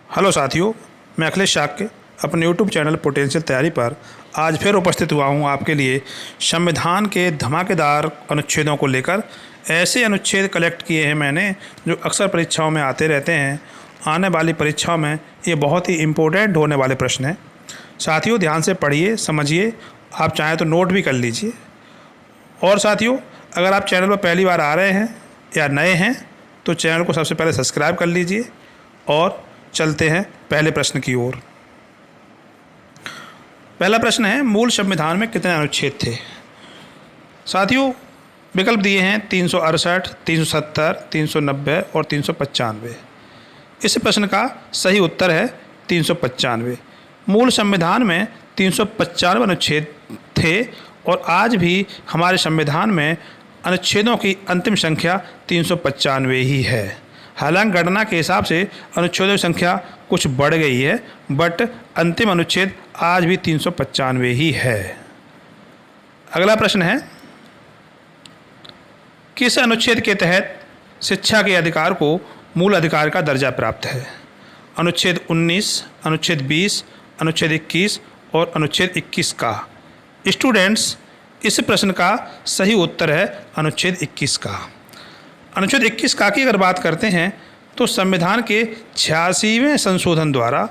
Hello साथियों, मैं अखिलेश शाक्य अपने यूट्यूब चैनल पोटेंशियल तैयारी पर आज फिर उपस्थित हुआ हूं आपके लिए संविधान के धमाकेदार अनुच्छेदों को लेकर। ऐसे अनुच्छेद कलेक्ट किए हैं मैंने जो अक्सर परीक्षाओं में आते रहते हैं। आने वाली परीक्षाओं में ये बहुत ही इम्पोर्टेंट होने वाले प्रश्न हैं। साथियों, ध्यान से पढ़िए, समझिए, आप चाहें तो नोट भी कर लीजिए। और साथियों, अगर आप चैनल पर पहली बार आ रहे हैं या नए हैं तो चैनल को सबसे पहले सब्सक्राइब कर लीजिए। और चलते हैं पहले प्रश्न की ओर। पहला प्रश्न है, मूल संविधान में कितने अनुच्छेद थे? साथियों, विकल्प दिए हैं 368, 370, 390 और 395। इस प्रश्न का सही उत्तर है 395। मूल संविधान में 395 अनुच्छेद थे और आज भी हमारे संविधान में अनुच्छेदों की अंतिम संख्या 395 ही है। हालांकि गणना के हिसाब से अनुच्छेदों की संख्या कुछ बढ़ गई है, बट अंतिम अनुच्छेद आज भी 395 ही है। अगला प्रश्न है, किस अनुच्छेद के तहत शिक्षा के अधिकार को मूल अधिकार का दर्जा प्राप्त है? अनुच्छेद 19, अनुच्छेद 20, अनुच्छेद 21 और अनुच्छेद 21 का। स्टूडेंट्स, इस प्रश्न का सही उत्तर है अनुच्छेद 21 का। अनुच्छेद 21 का की अगर बात करते हैं तो संविधान के 86वें संशोधन द्वारा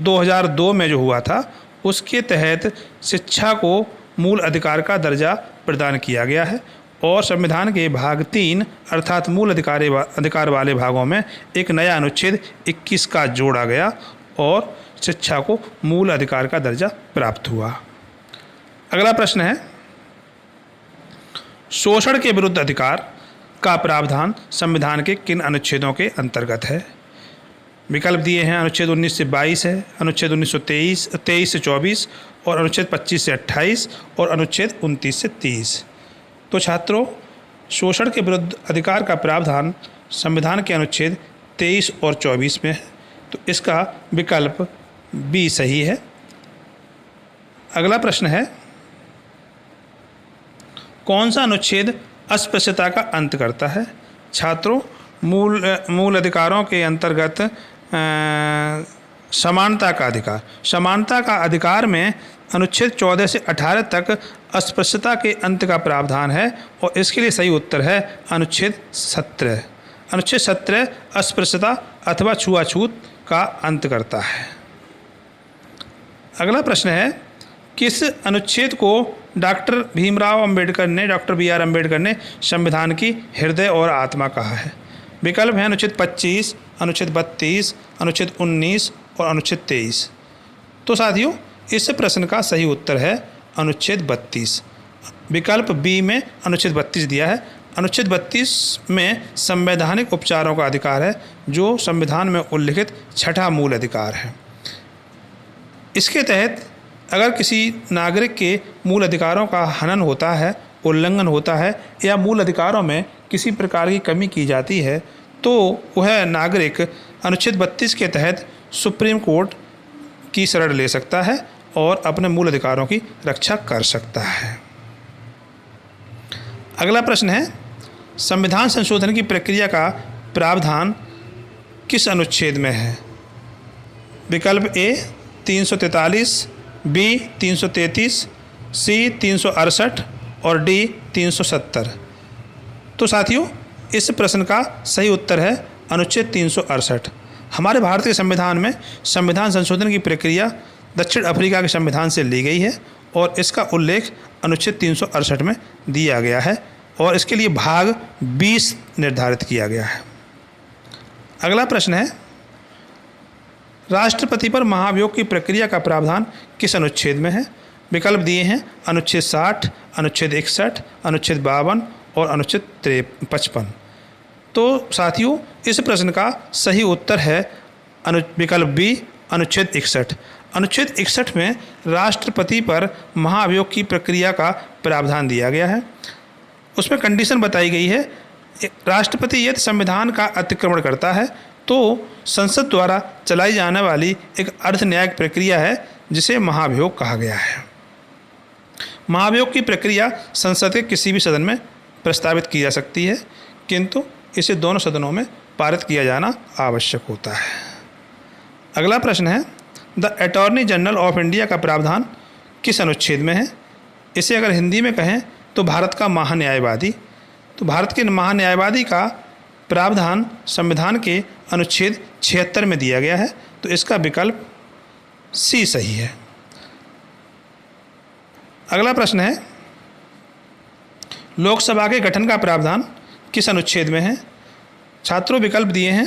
2002 में जो हुआ था उसके तहत शिक्षा को मूल अधिकार का दर्जा प्रदान किया गया है। और संविधान के भाग 3 अर्थात मूल अधिकार वाले भागों में एक नया अनुच्छेद 21 का जोड़ा गया और शिक्षा को मूल अधिकार का दर्जा प्राप्त हुआ। अगला प्रश्न है, शोषण के विरुद्ध अधिकार का प्रावधान संविधान के किन अनुच्छेदों के अंतर्गत है? विकल्प दिए हैं अनुच्छेद 19 से 22 है, अनुच्छेद 23 से 24 और अनुच्छेद 25 से 28 और अनुच्छेद 29 से 30। तो छात्रों, शोषण के विरुद्ध अधिकार का प्रावधान संविधान के अनुच्छेद 23 और 24 में है, तो इसका विकल्प बी सही है। अगला प्रश्न है, कौन सा अनुच्छेद अस्पृश्यता का अंत करता है? छात्रों, मूल अधिकारों के अंतर्गत समानता का अधिकार। समानता का अधिकार में अनुच्छेद 14 से 18 तक अस्पृश्यता के अंत का प्रावधान है और इसके लिए सही उत्तर है अनुच्छेद 17। अनुच्छेद 17 अस्पृश्यता अथवा छुआछूत का अंत करता है। अगला प्रश्न है, किस अनुच्छेद को डॉक्टर भीमराव अंबेडकर ने, डॉक्टर BR अम्बेडकर ने संविधान की हृदय और आत्मा कहा है? विकल्प हैं अनुच्छेद 25, अनुच्छेद 32, अनुच्छेद 19 और अनुच्छेद 23। तो साथियों, इस प्रश्न का सही उत्तर है अनुच्छेद 32। विकल्प बी में अनुच्छेद 32 दिया है। अनुच्छेद 32 में संवैधानिक उपचारों का अधिकार है जो संविधान में उल्लिखित छठा मूल अधिकार है। इसके तहत अगर किसी नागरिक के मूल अधिकारों का हनन होता है, उल्लंघन होता है या मूल अधिकारों में किसी प्रकार की कमी की जाती है तो वह नागरिक अनुच्छेद 32 के तहत सुप्रीम कोर्ट की शरण ले सकता है और अपने मूल अधिकारों की रक्षा कर सकता है। अगला प्रश्न है, संविधान संशोधन की प्रक्रिया का प्रावधान किस अनुच्छेद में है? विकल्प ए 343, बी 333, सी 368 और डी 370। तो साथियों, इस प्रश्न का सही उत्तर है अनुच्छेद 368। हमारे भारतीय संविधान में संविधान संशोधन की प्रक्रिया दक्षिण अफ्रीका के संविधान से ली गई है और इसका उल्लेख अनुच्छेद 368 में दिया गया है और इसके लिए भाग 20 निर्धारित किया गया है। अगला प्रश्न है, राष्ट्रपति पर महाभियोग की प्रक्रिया का प्रावधान किस अनुच्छेद में है? विकल्प दिए हैं अनुच्छेद 60, अनुच्छेद 61, अनुच्छेद 52 और अनुच्छेद 55। तो साथियों, इस प्रश्न का सही उत्तर है विकल्प बी अनुच्छेद 61। अनुच्छेद 61 में राष्ट्रपति पर महाभियोग की प्रक्रिया का प्रावधान दिया गया है। उसमें कंडीशन बताई गई है, राष्ट्रपति यदि संविधान का अतिक्रमण करता है तो संसद द्वारा चलाई जाने वाली एक अर्ध न्यायिक प्रक्रिया है जिसे महाभियोग कहा गया है। महाभियोग की प्रक्रिया संसद के किसी भी सदन में प्रस्तावित की जा सकती है, किंतु इसे दोनों सदनों में पारित किया जाना आवश्यक होता है। अगला प्रश्न है, the attorney general of India का प्रावधान किस अनुच्छेद में है? इसे अगर हिंदी में कहें तो भारत का महान्यायवादी। तो भारत के महान्यायवादी का प्रावधान संविधान के अनुच्छेद 76 में दिया गया है, तो इसका विकल्प सी सही है। अगला प्रश्न है, लोकसभा के गठन का प्रावधान किस अनुच्छेद में है? छात्रों विकल्प दिए हैं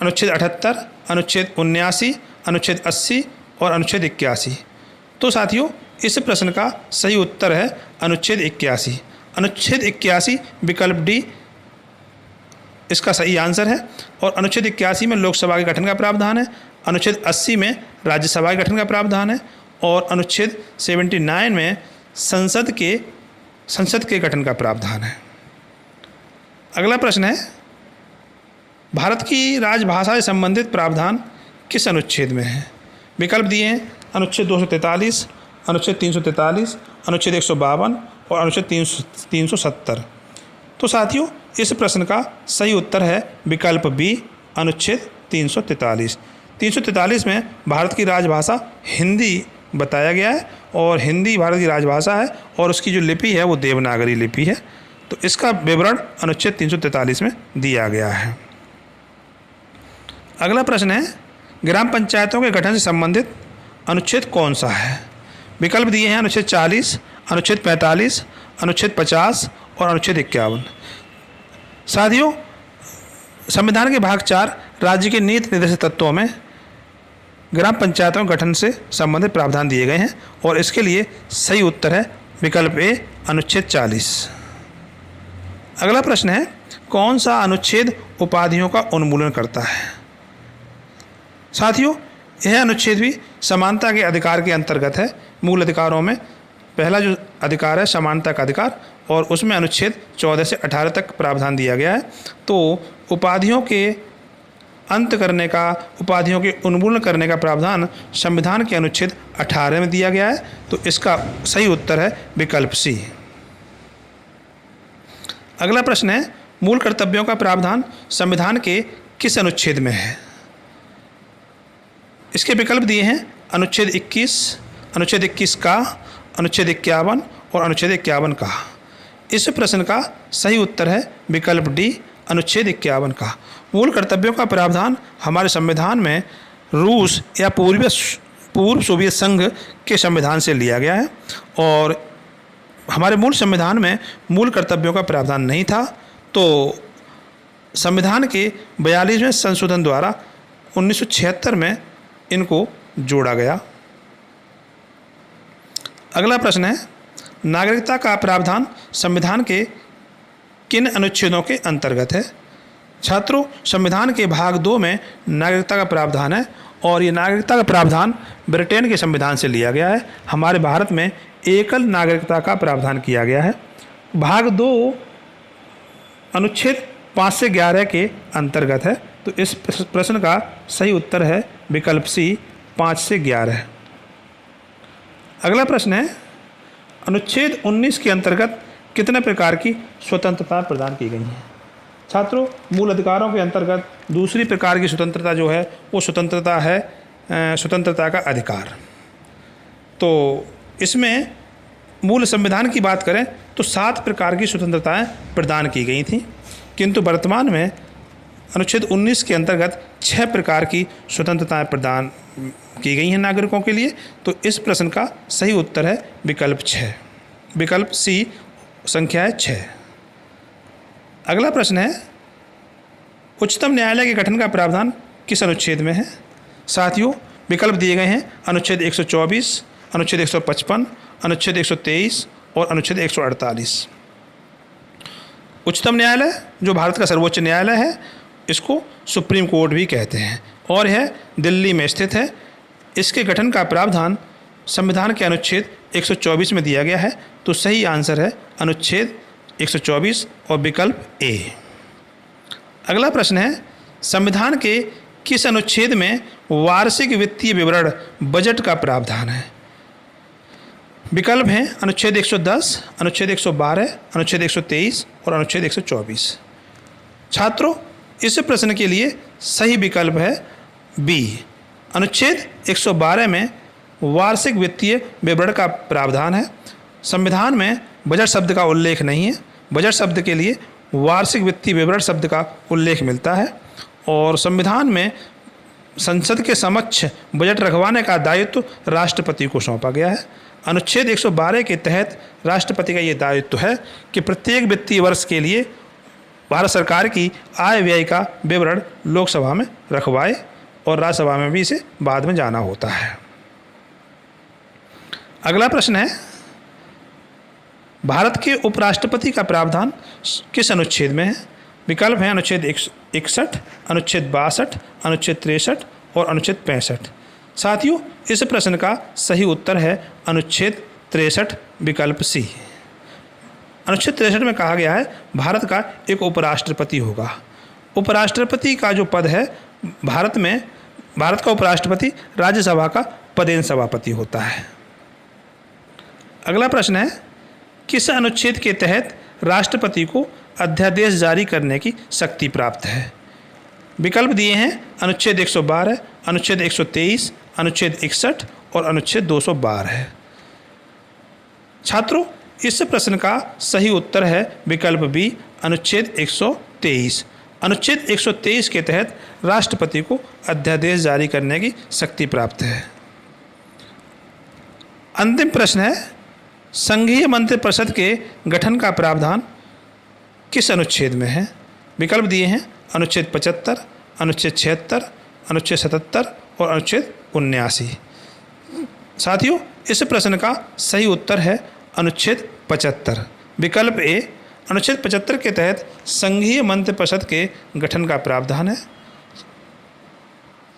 अनुच्छेद 78, अनुच्छेद 79, अनुच्छेद 80 और अनुच्छेद 81। तो साथियों इस प्रश्न का सही उत्तर है अनुच्छेद 81। अनुच्छेद 81 विकल्प डी इसका सही आंसर है। और अनुच्छेद 81 में लोकसभा के गठन का प्रावधान है, अनुच्छेद 80 में राज्यसभा के गठन का प्रावधान है और अनुच्छेद 79 में संसद के गठन का प्रावधान है। अगला प्रश्न है, भारत की राजभाषा से संबंधित प्रावधान किस अनुच्छेद में है? विकल्प दिए हैं अनुच्छेद 243, अनुच्छेद 343, अनुच्छेद 152 और अनुच्छेद 370। तो साथियों इस प्रश्न का सही उत्तर है विकल्प बी अनुच्छेद 343। 343 में भारत की राजभाषा हिंदी बताया गया है और हिंदी भारत की राजभाषा है और उसकी जो लिपि है वो देवनागरी लिपि है। तो इसका विवरण अनुच्छेद 343 में दिया गया है। अगला प्रश्न है, ग्राम पंचायतों के गठन से संबंधित अनुच्छेद कौन सा है? विकल्प दिए हैं अनुच्छेद 40, अनुच्छेद 45, अनुच्छेद 50 और अनुच्छेद 51। साथियों संविधान के भाग 4 राज्य के नीति निर्देशित तत्वों में ग्राम पंचायतों के गठन से संबंधित प्रावधान दिए गए हैं और इसके लिए सही उत्तर है विकल्प ए अनुच्छेद 40। अगला प्रश्न है, कौन सा अनुच्छेद उपाधियों का उन्मूलन करता है? साथियों यह अनुच्छेद भी समानता के अधिकार के अंतर्गत है। मूल अधिकारों में पहला जो अधिकार है समानता का अधिकार और उसमें अनुच्छेद 14 से 18 तक प्रावधान दिया गया है। तो उपाधियों के अंत करने का, उपाधियों के उन्मूलन करने का प्रावधान संविधान के अनुच्छेद 18 में दिया गया है। तो इसका सही उत्तर है विकल्प सी। अगला प्रश्न है, मूल कर्तव्यों का प्रावधान संविधान के किस अनुच्छेद में है? इसके विकल्प दिए हैं अनुच्छेद 21, अनुच्छेद 21 का, अनुच्छेद 51 और अनुच्छेद 51 का। इस प्रश्न का सही उत्तर है विकल्प डी अनुच्छेद 51 का। मूल कर्तव्यों का प्रावधान हमारे संविधान में रूस या पूर्व सोवियत संघ के संविधान से लिया गया है और हमारे मूल संविधान में मूल कर्तव्यों का प्रावधान नहीं था। तो संविधान के 42वें संशोधन द्वारा 1976 में इनको जोड़ा गया। अगला प्रश्न है, नागरिकता का प्रावधान संविधान के किन अनुच्छेदों के अंतर्गत है? छात्रों संविधान के भाग 2 में नागरिकता का प्रावधान है और ये नागरिकता का प्रावधान ब्रिटेन के संविधान से लिया गया है। हमारे भारत में एकल नागरिकता का प्रावधान किया गया है। भाग 2 अनुच्छेद 5 से 11 के अंतर्गत है। तो इस प्रश्न का सही उत्तर है विकल्प सी 5 से 11। अगला प्रश्न है, अनुच्छेद 19 के अंतर्गत कितने प्रकार की स्वतंत्रता प्रदान की गई है? छात्रों मूल अधिकारों के अंतर्गत दूसरी प्रकार की स्वतंत्रता जो है वो स्वतंत्रता है स्वतंत्रता का अधिकार। तो इसमें मूल संविधान की बात करें तो 7 प्रकार की स्वतंत्रताएं प्रदान की गई थी, किंतु वर्तमान में अनुच्छेद 19 के अंतर्गत 6 प्रकार की स्वतंत्रताएं प्रदान की गई हैं नागरिकों के लिए। तो इस प्रश्न का सही उत्तर है विकल्प 6, विकल्प सी संख्या है 6। अगला प्रश्न है, उच्चतम न्यायालय के गठन का प्रावधान किस अनुच्छेद में है? साथियों विकल्प दिए गए हैं अनुच्छेद 124, अनुच्छेद 155, अनुच्छेद 123 और अनुच्छेद 148। उच्चतम न्यायालय जो भारत का सर्वोच्च न्यायालय है, इसको सुप्रीम कोर्ट भी कहते हैं और यह दिल्ली में स्थित है। इसके गठन का प्रावधान संविधान के अनुच्छेद 124 में दिया गया है। तो सही आंसर है अनुच्छेद 124 और विकल्प ए। अगला प्रश्न है, संविधान के किस अनुच्छेद में वार्षिक वित्तीय विवरण बजट का प्रावधान है? विकल्प हैं अनुच्छेद 110, अनुच्छेद 112, अनुच्छेद 123 और अनुच्छेद 124। छात्रों इस प्रश्न के लिए सही विकल्प है बी अनुच्छेद 112 में वार्षिक वित्तीय विवरण का प्रावधान है। संविधान में बजट शब्द का उल्लेख नहीं है। बजट शब्द के लिए वार्षिक वित्तीय विवरण शब्द का उल्लेख मिलता है और संविधान में संसद के समक्ष बजट रखवाने का दायित्व राष्ट्रपति को सौंपा गया है। अनुच्छेद 112 के तहत राष्ट्रपति का ये दायित्व है कि प्रत्येक वित्तीय वर्ष के लिए भारत सरकार की आय व्यय का विवरण लोकसभा में रखवाए और राज्यसभा में भी इसे बाद में जाना होता है। अगला प्रश्न है, भारत के उपराष्ट्रपति का प्रावधान किस अनुच्छेद में है? विकल्प हैं अनुच्छेद 61, अनुच्छेद 62, अनुच्छेद 63 और अनुच्छेद 65। साथियों, इस प्रश्न का सही उत्तर है अनुच्छेद 63 विकल्प सी। अनुच्छेद 63 में कहा गया है भारत का एक उपराष्ट्रपति होगा। उपराष्ट्रपति का जो पद है भारत का उपराष्ट्रपति राज्यसभा का पदेन सभापति होता है। अगला प्रश्न है, किस अनुच्छेद के तहत राष्ट्रपति को अध्यादेश जारी करने की शक्ति प्राप्त है? विकल्प दिए हैं अनुच्छेद 112, अनुच्छेद 123, अनुच्छेद 61 और अनुच्छेद 212 है। छात्रों, इस प्रश्न का सही उत्तर है विकल्प बी अनुच्छेद 123। अनुच्छेद 123 के तहत राष्ट्रपति को अध्यादेश जारी करने की शक्ति प्राप्त है। अंतिम प्रश्न है, संघीय मंत्रिपरिषद के गठन का प्रावधान किस अनुच्छेद में है? विकल्प दिए हैं अनुच्छेद 75, अनुच्छेद 76, अनुच्छेद 77 और अनुच्छेद 79। साथियों, इस प्रश्न का सही उत्तर है अनुच्छेद 75 विकल्प ए। अनुच्छेद 75 के तहत संघीय मंत्रिपरिषद के गठन का प्रावधान है।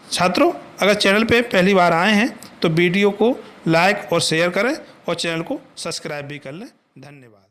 छात्रों, अगर चैनल पे पहली बार आए हैं तो वीडियो को लाइक और शेयर करें और चैनल को सब्सक्राइब भी कर लें। धन्यवाद।